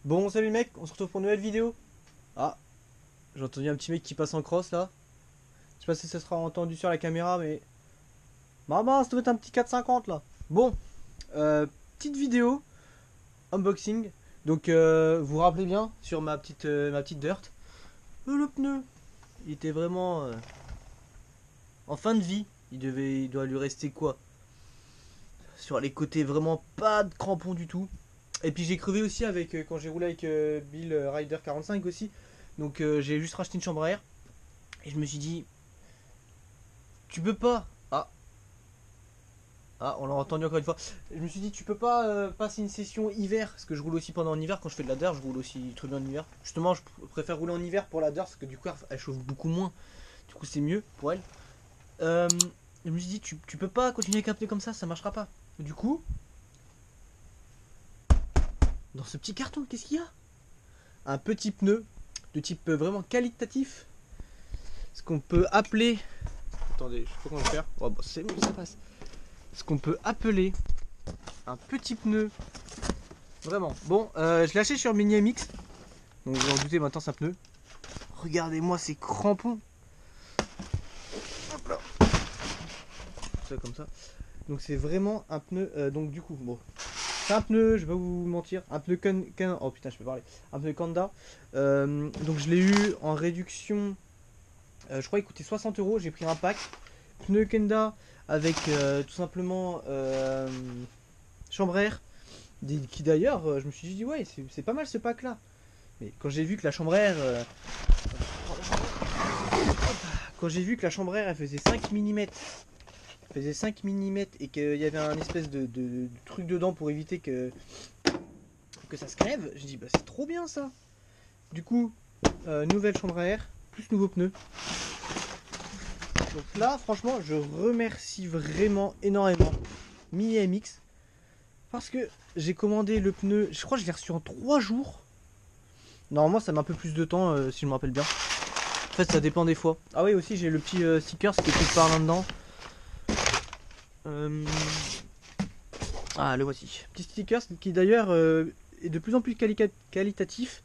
Bon, salut mec, on se retrouve pour une nouvelle vidéo. Ah, j'ai entendu un petit mec qui passe en cross là. Je sais pas si ça sera entendu sur la caméra, mais... Maman, ça doit être un petit 450 là. Bon, petite vidéo, unboxing. Donc, vous vous rappelez bien, sur ma petite dirt. Le pneu, il était vraiment en fin de vie. Il doit lui rester quoi? Sur les côtés, vraiment pas de crampons du tout. Et puis j'ai crevé aussi avec quand j'ai roulé avec Bill Rider 45 aussi. Donc j'ai juste racheté une chambre à air. Et je me suis dit, tu peux pas. On l'a entendu encore une fois. Je me suis dit, tu peux pas passer une session hiver. Parce que je roule aussi pendant l'hiver. Quand je fais de la dirt, je roule aussi très bien en hiver. Justement, je préfère rouler en hiver pour la dirt. Parce que du coup, elle chauffe beaucoup moins. Du coup, c'est mieux pour elle. Euh, je me suis dit, tu peux pas continuer à capter comme ça marchera pas. Du coup, dans ce petit carton, qu'est-ce qu'il y a? Un petit pneu de type vraiment qualitatif. Ce qu'on peut appeler. Attendez, je sais pas comment le faire. Oh, bah, c'est bon, ça passe. Ce qu'on peut appeler un petit pneu. Vraiment. Bon, je l'ai acheté sur Mini MX. Donc vous en doutez, maintenant c'est un pneu. Regardez-moi ces crampons. Hop là. Ça comme ça. Donc c'est vraiment un pneu. Donc du coup, bon. C'est un pneu, je vais pas vous mentir. Un pneu oh putain, je peux parler. Un pneu Kanda. Donc je l'ai eu en réduction. Je crois qu'il coûtait 60 euros. J'ai pris un pack. Pneu Kenda avec tout simplement chambre à air. Qui d'ailleurs, je me suis dit, ouais, c'est pas mal ce pack là. Mais quand j'ai vu que la chambre à air. Quand j'ai vu que la chambre à air elle faisait 5 mm. Faisait 5 mm et qu'il y avait un espèce de truc dedans pour éviter que ça se crève, j'ai dit, bah c'est trop bien ça. Du coup, nouvelle chambre à air, plus nouveau pneu. Donc là, franchement, je remercie vraiment énormément Mini MX. Parce que j'ai commandé le pneu, je crois que je l'ai reçu en 3 jours. Normalement, ça met un peu plus de temps si je me rappelle bien. En fait, ça dépend des fois. Ah oui, aussi, j'ai le petit sticker qui est quelque part là-dedans. Ah, le voici. Petit sticker qui d'ailleurs est de plus en plus qualitatif.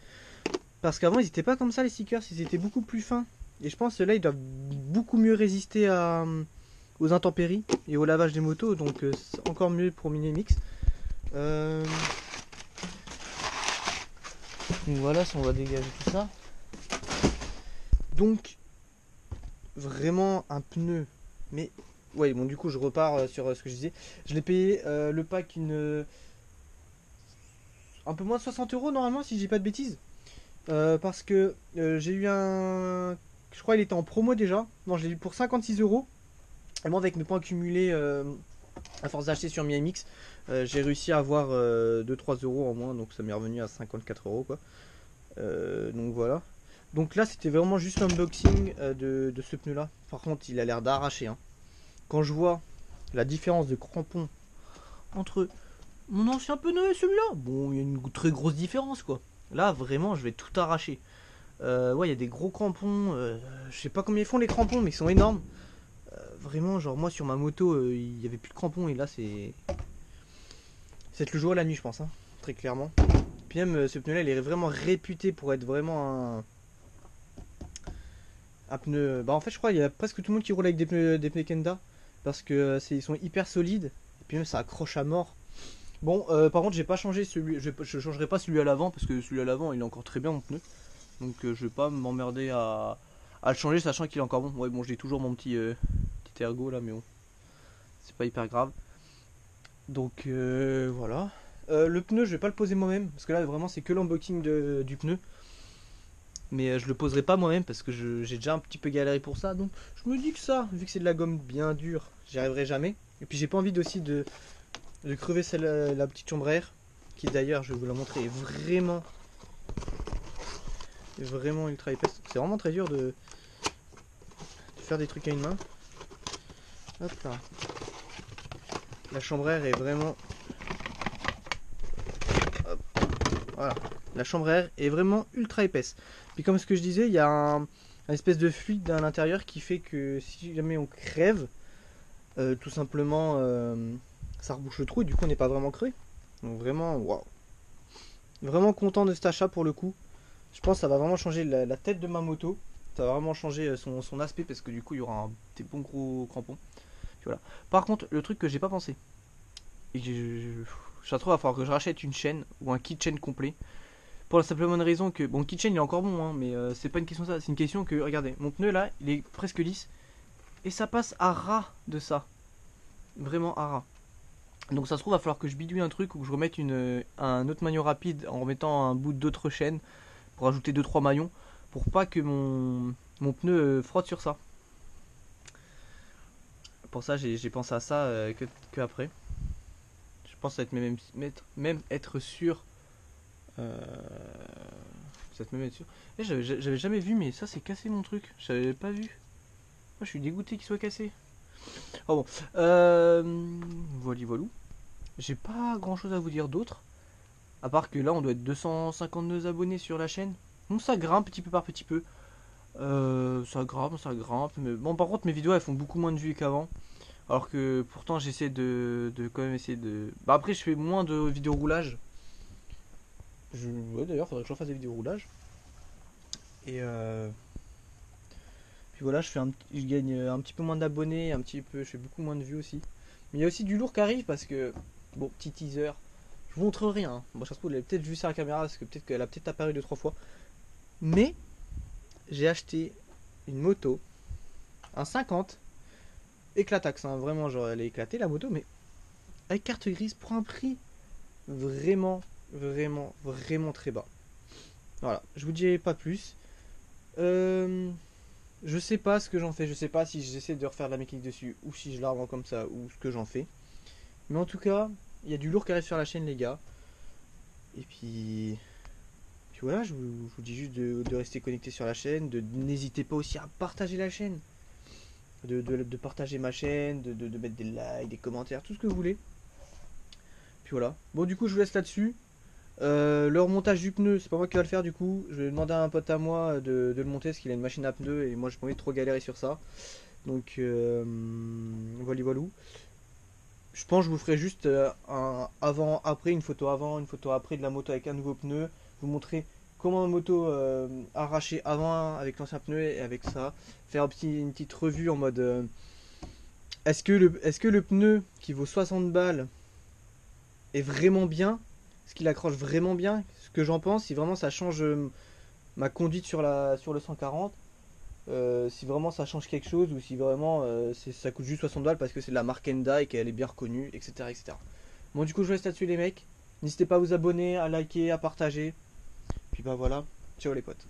Parce qu'avant, ils n'étaient pas comme ça les stickers, ils étaient beaucoup plus fins. Et je pense que là, ils doivent beaucoup mieux résister aux intempéries et au lavage des motos. Donc, c'est encore mieux pour Mini MX. Donc voilà, si on va dégager tout ça. Donc, vraiment un pneu. Mais, ouais, bon, du coup, je repars sur ce que je disais. Je l'ai payé le pack un peu moins de 60 euros normalement, si j'ai pas de bêtises. Parce que j'ai eu un. Je crois qu'il était en promo déjà. Non, je l'ai eu pour 56 euros. Et moi, avec mes points accumulés à force d'acheter sur MiMix, j'ai réussi à avoir 2-3 euros en moins. Donc ça m'est revenu à 54 euros quoi. Donc voilà. Donc là, c'était vraiment juste l'unboxing de ce pneu là. Par contre, il a l'air d'arracher. Hein. Quand je vois la différence de crampons entre mon ancien pneu et celui-là, bon, il y a une très grosse différence quoi. Là, vraiment, je vais tout arracher. Ouais, il y a des gros crampons. Je sais pas combien ils font les crampons, mais ils sont énormes. Vraiment, genre moi sur ma moto, il y avait plus de crampons et là c'est le jour et la nuit, je pense, hein, très clairement. Puis même ce pneu-là, il est vraiment réputé pour être vraiment un pneu. Bah en fait, je crois qu'il y a presque tout le monde qui roule avec des pneus Kenda parce que ils sont hyper solides. Et puis même ça accroche à mort. Bon, par contre, j'ai pas changé celui. Je changerai pas celui à l'avant parce que celui à l'avant, il est encore très bien mon pneu. Donc je vais pas m'emmerder à le changer sachant qu'il est encore bon. Ouais bon j'ai toujours mon petit ergo là mais bon. C'est pas hyper grave. Donc voilà. Le pneu je vais pas le poser moi-même. Parce que là vraiment c'est que l'unboxing du pneu. Mais je le poserai pas moi-même parce que j'ai déjà un petit peu galéré pour ça. Donc je me dis que ça, vu que c'est de la gomme bien dure, j'y arriverai jamais. Et puis j'ai pas envie aussi de crever la petite chambre à air. Qui d'ailleurs je vais vous la montrer est vraiment ultra épaisse. C'est vraiment très dur de faire des trucs à une main. Hop là. La chambre à air est vraiment. Hop. Voilà. La chambre à air est vraiment ultra épaisse. Puis comme ce que je disais, il y a un espèce de fluide à l'intérieur qui fait que si jamais on crève, tout simplement, ça rebouche le trou et du coup on n'est pas vraiment crevé. Donc vraiment, waouh. Vraiment content de cet achat pour le coup. Je pense que ça va vraiment changer la tête de ma moto. Ça va vraiment changer son aspect parce que du coup il y aura des bons gros crampons. Puis voilà. Par contre, le truc que j'ai pas pensé, et je trouve, il va falloir que je rachète une chaîne ou un kit chaîne complet. Pour la simple bonne raison que, bon, le kit chaîne il est encore bon, hein, mais c'est pas une question de ça. C'est une question que, regardez, mon pneu là, il est presque lisse. Et ça passe à ras de ça. Vraiment à ras. Donc ça se trouve, il va falloir que je bidouille un truc ou que je remette un autre maillon rapide en remettant un bout d'autre chaîne pour ajouter deux trois maillons pour pas que mon pneu frotte sur ça. Pour ça, j'ai pensé à ça que après. Je pense être même être sûr. Euh, Peut-être même être sûr. Eh, j'avais jamais vu, mais ça c'est cassé mon truc. J'avais pas vu. Moi, je suis dégoûté qu'il soit cassé. Oh bon. Voilà, voilà. J'ai pas grand chose à vous dire d'autre. À part que là, on doit être 252 abonnés sur la chaîne. Donc ça grimpe petit peu par petit peu. Ça grimpe, ça grimpe. Mais bon, par contre, mes vidéos elles font beaucoup moins de vues qu'avant. Alors que pourtant, j'essaie de quand même essayer de. Bah, après, je fais moins de vidéos roulage. Ouais, d'ailleurs, faudrait que je refasse des vidéos roulage. Et puis voilà, je gagne un petit peu moins d'abonnés, je fais beaucoup moins de vues aussi. Mais il y a aussi du lourd qui arrive parce que, bon, petit teaser, je vous montre rien, hein. Bon, ça se trouve, vous l'avez peut-être vu sur la caméra parce que peut-être qu'elle a peut-être apparu deux trois fois. Mais j'ai acheté une moto, un 50, éclataxe, hein, vraiment, genre elle est éclatée la moto, mais avec carte grise pour un prix vraiment, vraiment, vraiment très bas. Voilà, je vous dis pas plus. Euh, je sais pas ce que j'en fais, je sais pas si j'essaie de refaire de la mécanique dessus ou si je la revends comme ça ou ce que j'en fais. Mais en tout cas, il y a du lourd qui arrive sur la chaîne, les gars. Et puis voilà, je vous dis juste de rester connecté sur la chaîne, n'hésitez pas aussi à partager la chaîne, de partager ma chaîne, de mettre des likes, des commentaires, tout ce que vous voulez. Puis voilà. Bon, du coup, je vous laisse là-dessus. Le remontage du pneu, c'est pas moi qui va le faire du coup. Je vais demander à un pote à moi de le monter parce qu'il a une machine à pneus et moi j'ai pas envie de trop galérer sur ça. Donc voilà, voilà. Je pense que je vous ferai juste un avant-après, une photo avant, une photo après de la moto avec un nouveau pneu. Vous montrer comment la moto arrachée avant avec l'ancien pneu et avec ça. Faire une petite revue en mode est-ce que le pneu qui vaut 60 balles est vraiment bien? Est-ce qu'il accroche vraiment bien? Ce que j'en pense, si vraiment ça change ma conduite sur le 140. Si vraiment ça change quelque chose ou si vraiment ça coûte juste 60 balles parce que c'est de la marque Enda et qu'elle est bien reconnue, etc., etc. Bon, du coup, je vous laisse là-dessus, les mecs. N'hésitez pas à vous abonner, à liker, à partager. Puis bah voilà, ciao les potes.